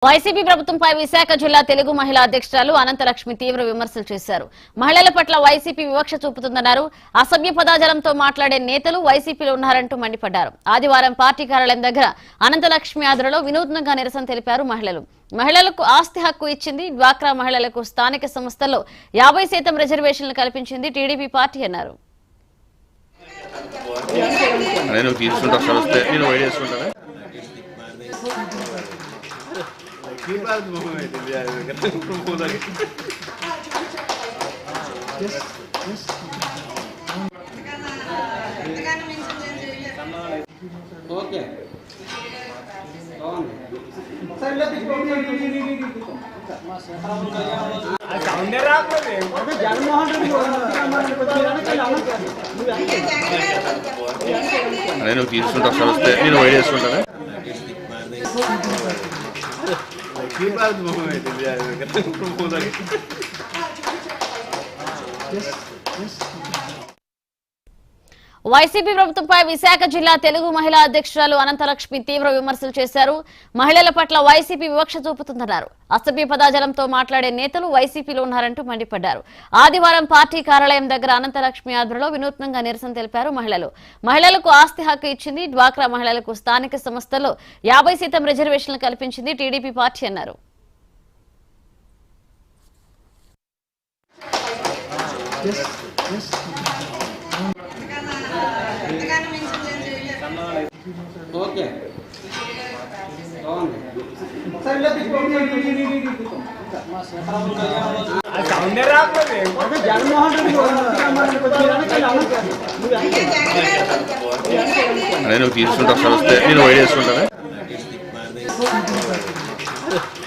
YCP ప్రభుత్వంపై విశాఖ జిల్లా తెలుగు మహిళా అధ్యక్షురాలు అనంతలక్ష్మి తీవ్ర విమర్శలు చేశారు. మహిళల పట్ల వైసీపీ వివక్ష చూపుతుందన్నారు. అసభ్య పదజాలంతో మాట్లాడే నేతలు వైసీపీలో ఉన్నారంటూ మండిపడ్డారు. ఆదివారం పార్టీ కార్యాలయం దగ్గర అనంతలక్ష్మి ఆధ్వర్యంలో వినూత్నంగా నిరసన తెలిపారు. మహిళలకు ఆస్తి హక్కు ఇచ్చింది. డ్వాక్రా మహిళలకు స్థానిక సంస్థల్లో 50% రిజర్వేషన్లు కల్పించింది టీడీపీ పార్టీ అన్నారు. ఓకే నేను తీసుకుంటా సార్ వస్తే నేను వైడ్ చేసుకుంటాను. వైసీపీ ప్రభుత్వంపై విశాఖ జిల్లా తెలుగు మహిళా అధ్యక్షురాలు అనంతలక్ష్మి తీవ్ర విమర్శలు చేశారు. మహిళల పట్ల వైసీపీ వివక్ష చూపుతుందన్నారు. అసభ్య పదజాలంతో మాట్లాడే నేతలు వైసీపీలో ఉన్నారంటూ మండిపడ్డారు. ఆదివారం పార్టీ కార్యాలయం దగ్గర అనంతలక్ష్మి ఆధ్వర్యంలో వినూత్నంగా నిరసన తెలిపారు. మహిళలకు ఆస్తి హక్కు ఇచ్చింది. డ్వాక్రా మహిళలకు స్థానిక సంస్థల్లో 50% రిజర్వేషన్లు కల్పించింది టీడీపీ పార్టీ అన్నారు. ఓకే నేను తీసుకుంటా సార్ వస్తే నేను వైడ్ చేసుకుంటాను.